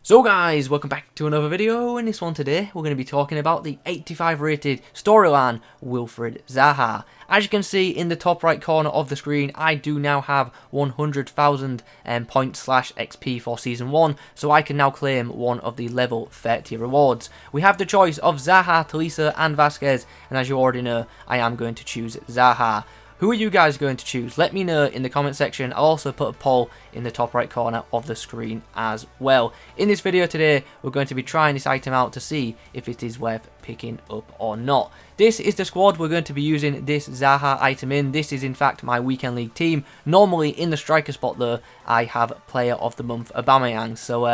So guys, welcome back to another video. In this one today, we're going to be talking about the 85 rated storyline Wilfred Zaha. As you can see in the top right corner of the screen, I do now have 100,000 points / XP for Season 1, so I can now claim one of the level 30 rewards. We have the choice of Zaha, Tolisso and Vazquez, and as you already know, I am going to choose Zaha. Who are you guys going to choose? Let me know in the comment section. I'll also put a poll in the top right corner of the screen as well. In this video today, we're going to be trying this item out to see if it is worth picking up or not. This is the squad we're going to be using this Zaha item in. This is in fact my weekend league team. Normally in the striker spot though, I have player of the month Aubameyang. So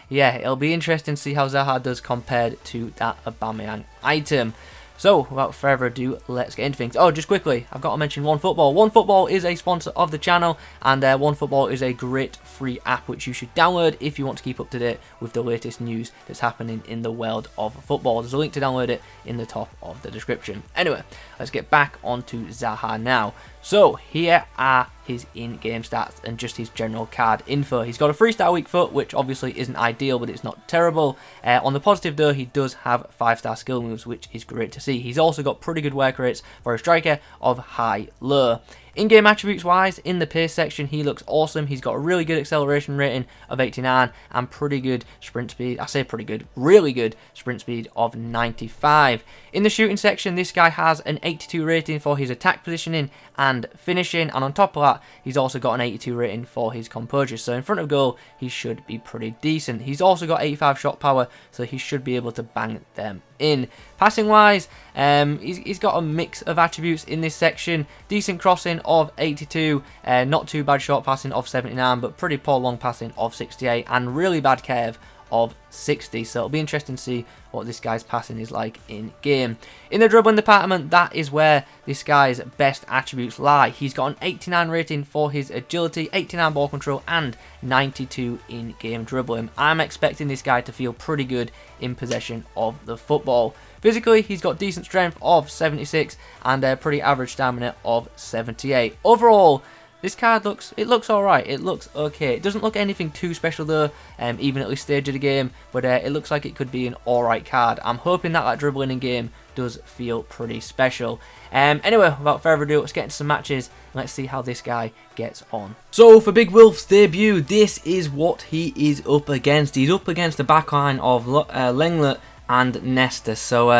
yeah, it'll be interesting to see how Zaha does compared to that Aubameyang item. So, without further ado, let's get into things. Oh, just quickly, I've got to mention OneFootball. OneFootball is a sponsor of the channel, and OneFootball is a great free app which you should download if you want to keep up to date with the latest news that's happening in the world of football. There's a link to download it in the top of the description. Anyway, let's get back onto Zaha now. So, here are his in-game stats and just his general card info. He's got a 3-star weak foot, which obviously isn't ideal, but it's not terrible. On the positive though, he does have 5-star skill moves, which is great to see. He's also got pretty good work rates for a striker of high-low. In-game attributes wise, in the pace section, he looks awesome. He's got a really good acceleration rating of 89 and pretty good sprint speed. I say pretty good, really good sprint speed of 95. In the shooting section, this guy has an 82 rating for his attack positioning and finishing, and on top of that, he's also got an 82 rating for his composure. So in front of goal, he should be pretty decent. He's also got 85 shot power, so he should be able to bang them in. Passing wise, he's got a mix of attributes in this section. Decent crossing of 82, not too bad short passing of 79, but pretty poor long passing of 68, and really bad curve of 60. So it'll be interesting to see what this guy's passing is like in game. In the dribbling department, that is where this guy's best attributes lie. He's got an 89 rating for his agility, 89 ball control, and 92 in game dribbling. I'm expecting this guy to feel pretty good in possession of the football. Physically, he's got decent strength of 76 and a pretty average stamina of 78. Overall, this card looks alright. It looks okay. It doesn't look anything too special though, even at this stage of the game, but it looks like it could be an alright card. I'm hoping that dribbling in game does feel pretty special. Anyway, without further ado, let's get into some matches and let's see how this guy gets on. So for Big Wilf's debut, this is what he is up against. He's up against the backline of Lenglet and Nesta. So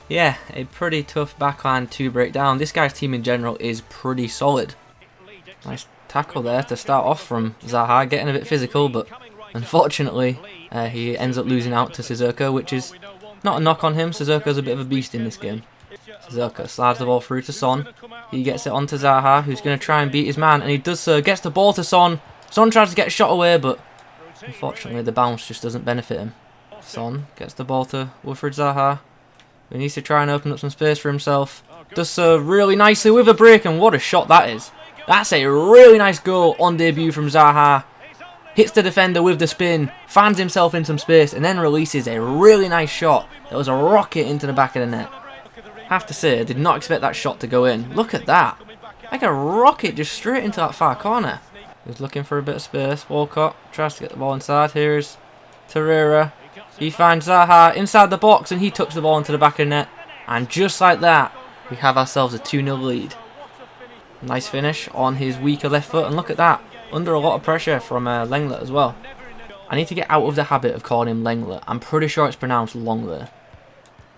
yeah, a pretty tough backline to break down. This guy's team in general is pretty solid. Nice tackle there to start off from Zaha, getting a bit physical, but unfortunately he ends up losing out to Sissoko, which is not a knock on him. Sissoko's a bit of a beast in this game. Sissoko slides the ball through to Son. He gets it onto Zaha, who's going to try and beat his man, and he does so. Gets the ball to Son. Son tries to get a shot away, but unfortunately the bounce just doesn't benefit him. Son gets the ball to Wilfred Zaha, who needs to try and open up some space for himself. Does so really nicely with a break, and what a shot that is. That's a really nice goal on debut from Zaha. Hits the defender with the spin, finds himself in some space, and then releases a really nice shot that was a rocket into the back of the net. Have to say, I did not expect that shot to go in. Look at that. Like a rocket just straight into that far corner. He's looking for a bit of space. Walcott tries to get the ball inside. Here's Torreira. He finds Zaha inside the box, and he tucks the ball into the back of the net. And just like that, we have ourselves a 2-0 lead. Nice finish on his weaker left foot, and look at that, under a lot of pressure from Lenglet as well. I need to get out of the habit of calling him Lenglet. I'm pretty sure it's pronounced Longlet.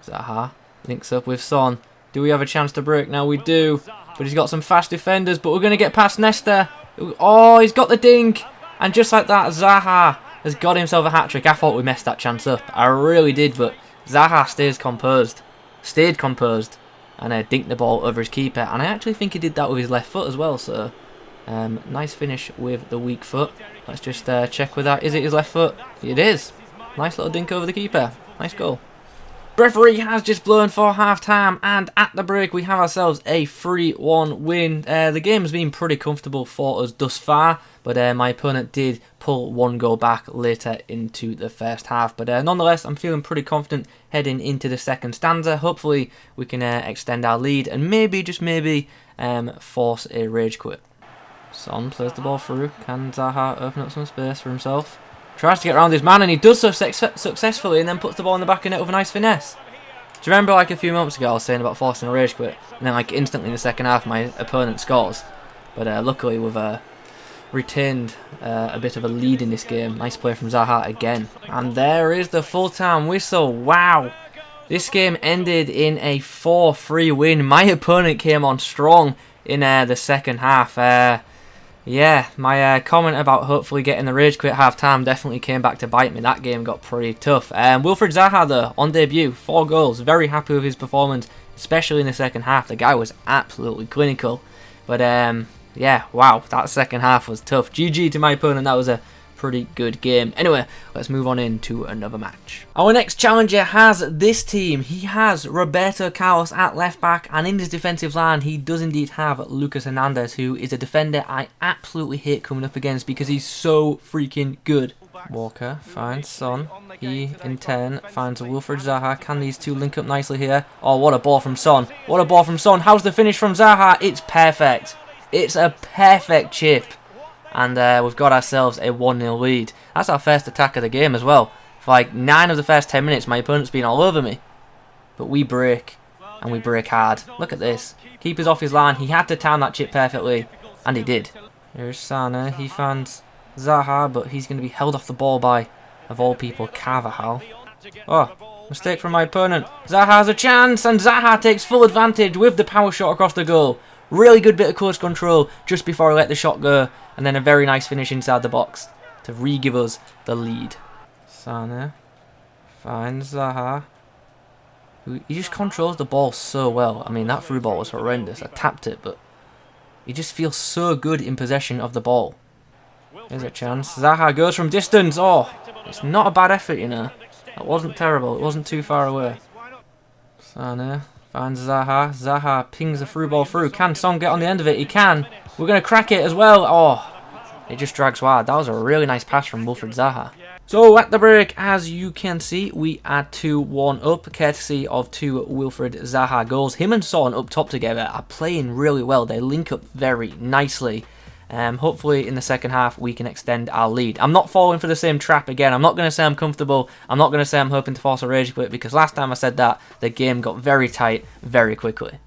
Zaha links up with Son. Do we have a chance to break? Now we do, but he's got some fast defenders, but we're going to get past Nesta. Oh, he's got the dink, and just like that, Zaha has got himself a hat-trick. I thought we messed that chance up. I really did, but Zaha stayed composed, and dinked the ball over his keeper, and I actually think he did that with his left foot as well. So nice finish with the weak foot. Let's just check with that. Is it his left foot? It is. Nice little dink over the keeper. Nice goal. Referee has just blown for half time, and at the break we have ourselves a 3-1 win. The game has been pretty comfortable for us thus far, but my opponent did pull one goal back later into the first half. But nonetheless, I'm feeling pretty confident heading into the second stanza. Hopefully we can extend our lead and maybe, just maybe, force a rage quit. Son plays the ball through. Can Zaha open up some space for himself? Tries to get around his man, and he does so successfully, and then puts the ball in the back of net with a nice finesse. Do you remember like a few moments ago I was saying about forcing a rage quit, and then like instantly in the second half my opponent scores? But luckily we've retained a bit of a lead in this game. Nice play from Zaha again. And there is the full-time whistle. Wow. This game ended in a 4-3 win. My opponent came on strong in the second half. Yeah, my comment about hopefully getting the rage quit half-time definitely came back to bite me. That game got pretty tough. Wilfred Zaha, though, on debut, 4 goals. Very happy with his performance, especially in the second half. The guy was absolutely clinical. But, yeah, wow, that second half was tough. GG to my opponent. That was a pretty good game. Anyway, let's move on into another match. Our next challenger has this team. He has Roberto Carlos at left back, and in his defensive line he does indeed have Lucas Hernandez, who is a defender I absolutely hate coming up against because he's so freaking good. Walker finds Son. He in turn finds Wilfred Zaha. Can these two link up nicely here? Oh, what a ball from Son. What a ball from Son. How's the finish from Zaha? It's perfect. It's a perfect chip. And we've got ourselves a 1-0 lead. That's our first attack of the game as well. For like 9 of the first 10 minutes, my opponent's been all over me. But we break, and we break hard. Look at this. Keeper's off his line. He had to time that chip perfectly, and he did. Here's Sana. He finds Zaha, but he's going to be held off the ball by, of all people, Carvajal. Oh, mistake from my opponent. Zaha has a chance, and Zaha takes full advantage with the power shot across the goal. Really good bit of close control just before he let the shot go. And then a very nice finish inside the box to re-give us the lead. Sana finds Zaha. He just controls the ball so well. I mean, that through ball was horrendous. I tapped it, but he just feels so good in possession of the ball. There's a chance. Zaha goes from distance. Oh, it's not a bad effort, you know. That wasn't terrible. It wasn't too far away. Sana finds Zaha. Zaha pings the through ball through. Can Son get on the end of it? He can. We're going to crack it as well. Oh, it just drags wide. That was a really nice pass from Wilfred Zaha. So at the break, as you can see, we are 2-1 up, courtesy of 2 Wilfred Zaha goals. Him and Son up top together are playing really well. They link up very nicely. Hopefully in the second half we can extend our lead. I'm not falling for the same trap again. I'm not going to say I'm comfortable. I'm not going to say I'm hoping to force a rage quit, because last time I said that, the game got very tight very quickly.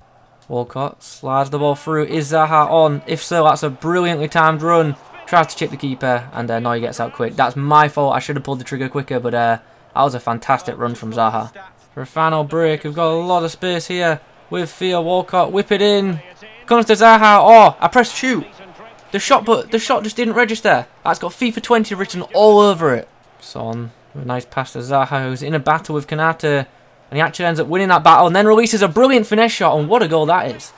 Walcott slides the ball through. Is Zaha on? If so, that's a brilliantly timed run. Tries to chip the keeper, and now he gets out quick. That's my fault. I should have pulled the trigger quicker, but that was a fantastic run from Zaha. For a final break, we've got a lot of space here with Theo Walcott. Whip it in. Comes to Zaha. Oh, I pressed shoot. The shot just didn't register. That's got FIFA 20 written all over it. Son, a nice pass to Zaha, who's in a battle with Kanate. And he actually ends up winning that battle and then releases a brilliant finesse shot, and what a goal that is.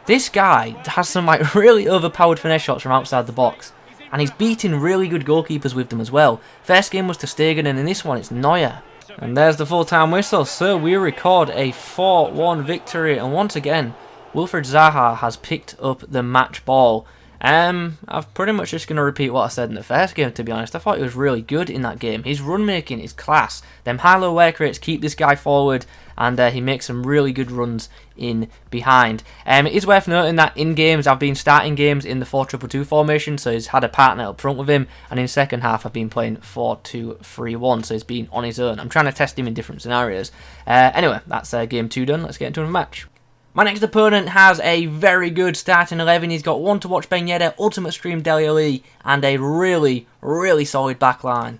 This guy has some like really overpowered finesse shots from outside the box, and he's beating really good goalkeepers with them as well. First game was to Stegen, and in this one it's Neuer. And there's the full-time whistle, so we record a 4-1 victory, and once again, Wilfred Zaha has picked up the match ball. I'm pretty much just going to repeat what I said in the first game, to be honest. I thought he was really good in that game. His run making is class. Them high-low work rates keep this guy forward, and he makes some really good runs in behind. It is worth noting that in games, I've been starting games in the 4-2-2 formation, so he's had a partner up front with him, and in second half I've been playing 4-2-3-1, so he's been on his own. I'm trying to test him in different scenarios. Anyway, that's game 2 done. Let's get into a match. My next opponent has a very good starting 11. He's got one to watch Ben Yedder, Ultimate Stream Dele Alli, and a really, really solid back line.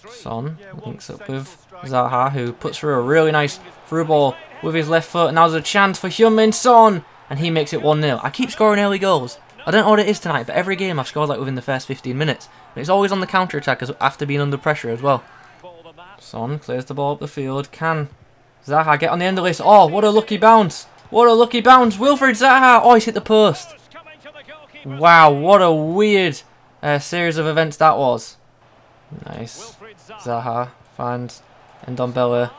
Son links up with Zaha, who puts through a really nice through ball with his left foot. And now there's a chance for Heung-min Son, and he makes it 1-0. I keep scoring early goals. I don't know what it is tonight, but every game I've scored like within the first 15 minutes. And it's always on the counter-attack after being under pressure as well. Son clears the ball up the field. Can Zaha get on the end of this? Oh, what a lucky bounce. What a lucky bounce. Wilfred Zaha. Oh, he's hit the post. Wow, what a weird series of events that was. Nice. Zaha finds Ndombele.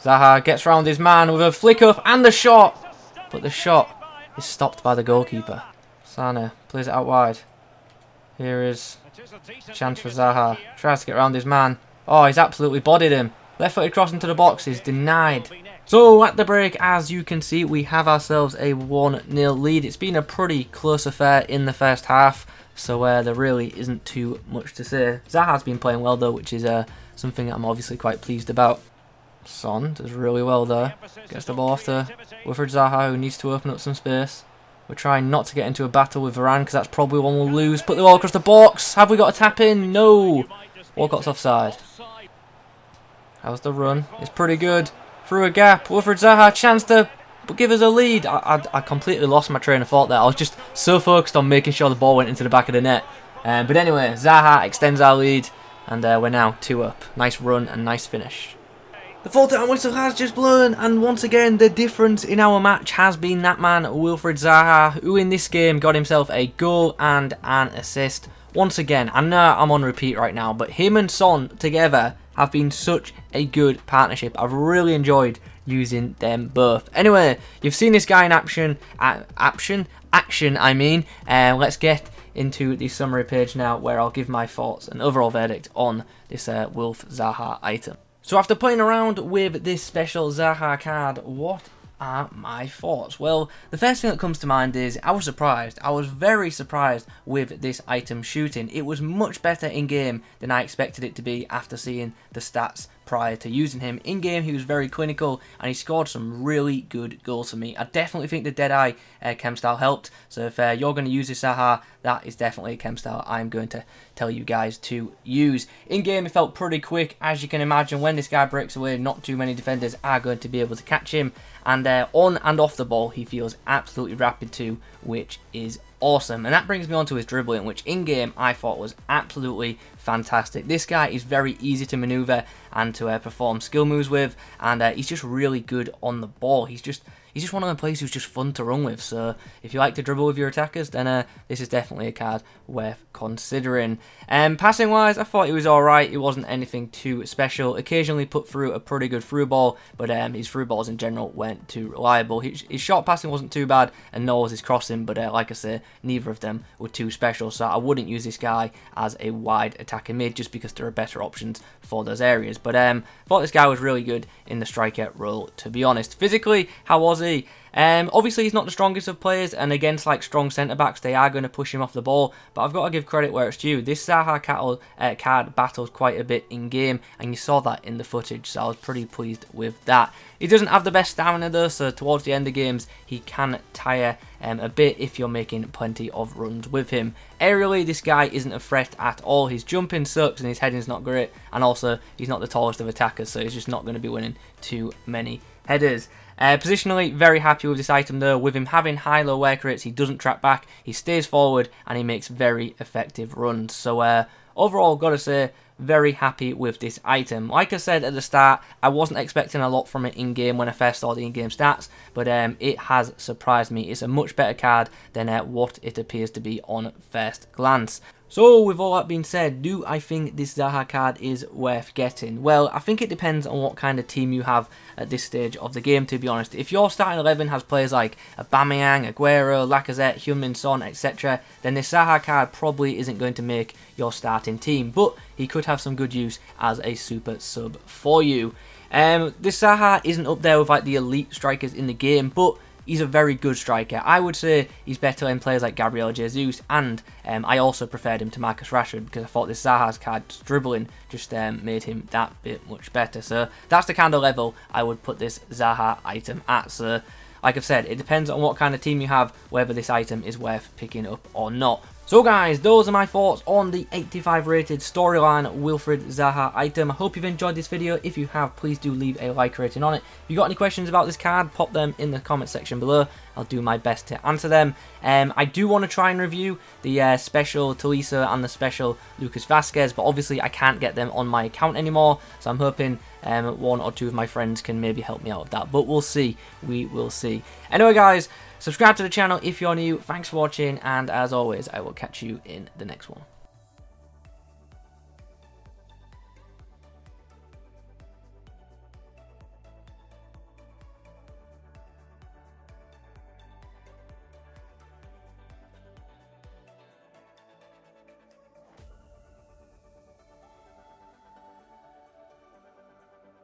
Zaha gets round his man with a flick up and the shot. But the shot is stopped by the goalkeeper. Sane plays it out wide. Here is a chance for Zaha. Tries to get round his man. Oh, he's absolutely bodied him. Left-footed cross into the box is denied. So at the break, as you can see, we have ourselves a 1-0 lead. It's been a pretty close affair in the first half. so there really isn't too much to say. Zaha's been playing well though, which is something that I'm obviously quite pleased about. Son does really well there. Gets the ball off to Wilfred Zaha, who needs to open up some space. We're trying not to get into a battle with Varane, because that's probably one we'll lose. Put the ball across the box. Have we got a tap in? No. Walcott's offside. How's the run? It's pretty good. Through a gap. Wilfred Zaha, chance to give us a lead. I completely lost my train of thought there. I was just so focused on making sure the ball went into the back of the net. But anyway, Zaha extends our lead, and we're now 2 up. Nice run and nice finish. The full-time whistle has just blown, and once again the difference in our match has been that man Wilfred Zaha, who in this game got himself a goal and an assist. Once again, I know I'm on repeat right now, but him and Son together have been such a good partnership. I've really enjoyed using them both. Anyway, you've seen this guy in action. Let's get into the summary page now, where I'll give my thoughts and overall verdict on this Wilf Zaha item. So after playing around with this special Zaha card, what are my thoughts? Well, the first thing that comes to mind is I was surprised. I was very surprised with this item shooting. It was much better in game than I expected it to be after seeing the stats prior to using him. In game, he was very clinical and he scored some really good goals for me. I definitely think the Deadeye chem style helped. So if you're going to use this Zaha, that is definitely a chem style I'm going to tell you guys to use. In game, it felt pretty quick. As you can imagine, when this guy breaks away, not too many defenders are going to be able to catch him. And on and off the ball, he feels absolutely rapid too, which is awesome. And that brings me on to his dribbling, which in game I thought was absolutely fantastic. This guy is very easy to maneuver and to perform skill moves with, and he's just really good on the ball. He's just one of the players who's just fun to run with. So if you like to dribble with your attackers, then this is definitely a card worth considering. Passing wise, I thought he was alright. It wasn't anything too special. Occasionally put through a pretty good through ball, but his through balls in general weren't too reliable. His short passing wasn't too bad, and nor was his crossing, but like I say, neither of them were too special. So I wouldn't use this guy as a wide attacking mid, just because there are better options for those areas. But I thought this guy was really good in the striker role, to be honest. Physically, how was he? Obviously he's not the strongest of players, and against like strong centre backs they are going to push him off the ball, but I've got to give credit where it's due. This Zaha card battled quite a bit in game, and you saw that in the footage, so I was pretty pleased with that. He doesn't have the best stamina though, so towards the end of games he can tire a bit if you're making plenty of runs with him. Aerially, this guy isn't a threat at all. His jumping sucks and his heading's not great, and also he's not the tallest of attackers, so he's just not going to be winning too many headers. Positionally, very happy with this item though. With him having high-low work rates, he doesn't track back, he stays forward, and he makes very effective runs. So overall, gotta say, very happy with this item. Like I said at the start, I wasn't expecting a lot from it in-game when I first saw the in-game stats, but it has surprised me. It's a much better card than what it appears to be on first glance. So with all that being said, do I think this Zaha card is worth getting? Well, I think it depends on what kind of team you have at this stage of the game, to be honest. If your starting 11 has players like Aubameyang, Aguero, Lacazette, Heung-min Son, etc., then this Zaha card probably isn't going to make your starting team, but he could have some good use as a super sub for you. This Zaha isn't up there with like the elite strikers in the game, but he's a very good striker. I would say he's better than players like Gabriel Jesus, and I also preferred him to Marcus Rashford because I thought this Zaha's card dribbling just made him that bit much better. So that's the kind of level I would put this Zaha item at. So like I've said, it depends on what kind of team you have, whether this item is worth picking up or not. So guys, those are my thoughts on the 85 rated storyline Wilfred Zaha item. I hope you've enjoyed this video. If you have, please do leave a like rating on it. If you've got any questions about this card, pop them in the comment section below. I'll do my best to answer them. I do want to try and review the special Tolisso and the special Lucas Vazquez, but obviously I can't get them on my account anymore, so I'm hoping one or two of my friends can maybe help me out with that, but we'll see. We will see. Anyway guys, subscribe to the channel if you're new. Thanks for watching, and as always, I will catch you in the next one.